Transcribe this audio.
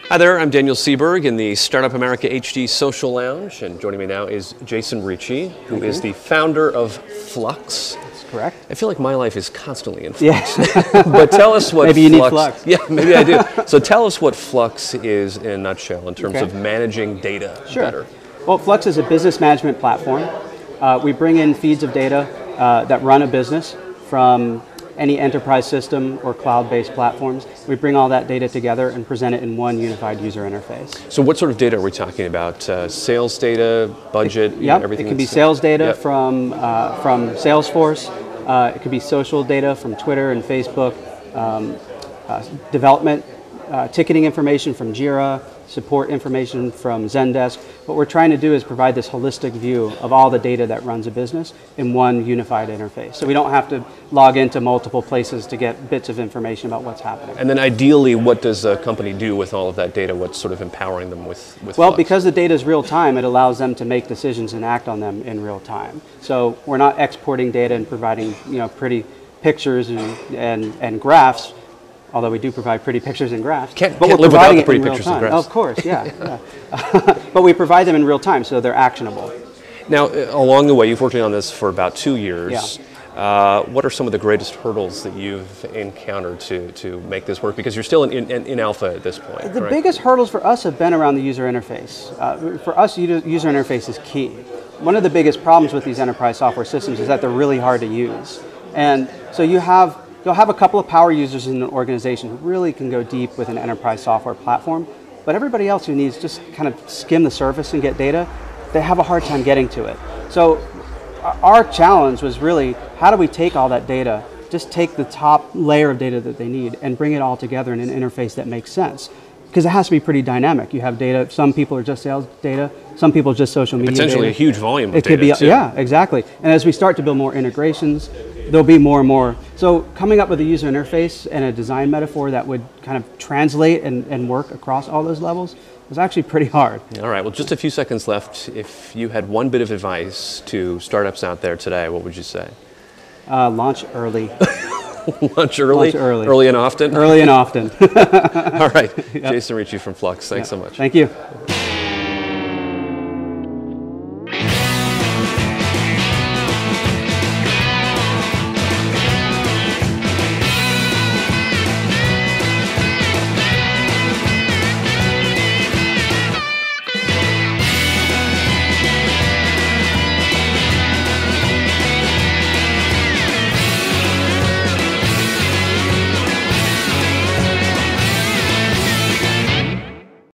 Hi there, I'm Daniel Sieberg in the Startup America HD Social Lounge, and joining me now is Jason Ricci, who is the founder of Fluxx. That's correct. I feel like my life is constantly in flux. Yeah. But tell us what maybe you need Fluxx. Yeah, maybe I do. So tell us what Fluxx is in a nutshell in terms of managing data better. Well, Fluxx is a business management platform. We bring in feeds of data that run a business from any enterprise system or cloud-based platforms. We bring all that data together and present it in one unified user interface. So what sort of data are we talking about? Sales data, budget, everything? It can be sales data from Salesforce. It could be social data from Twitter and Facebook. Development, ticketing information from Jira, support information from Zendesk. What we're trying to do is provide this holistic view of all the data that runs a business in one unified interface. So we don't have to log into multiple places to get bits of information about what's happening. And then ideally, what does a company do with all of that data? What's sort of empowering them with Well, Fluxx? because the data is real time, it allows them to make decisions and act on them in real time. So we're not exporting data and providing pretty pictures and graphs. Although we do provide pretty pictures and graphs. Can't live without the pretty pictures and graphs. Of course, yeah. But we provide them in real time, so they're actionable. Now, along the way, you've worked on this for about 2 years. Yeah. What are some of the greatest hurdles that you've encountered to make this work? Because you're still in alpha at this point. The biggest hurdles for us have been around the user interface. For us, user interface is key. One of the biggest problems with these enterprise software systems is that they're really hard to use. And so you'll have a couple of power users in an organization who really can go deep with an enterprise software platform, but everybody else who needs just kind of skim the surface and get data, they have a hard time getting to it. So our challenge was really, how do we take all that data, just take the top layer of data that they need and bring it all together in an interface that makes sense? Because it has to be pretty dynamic. You have data, some people are just sales data, some people are just social media potentially data. A huge volume of data. It could be, yeah, exactly. And as we start to build more integrations, there'll be more and more. So coming up with a user interface and a design metaphor that would kind of translate and work across all those levels was actually pretty hard. All right, well, just a few seconds left. If you had one bit of advice to startups out there today, what would you say? Launch early. Launch early? Launch early. Early and often? Early and often. All right, Jason Ricci from Fluxx, thanks so much. Thank you.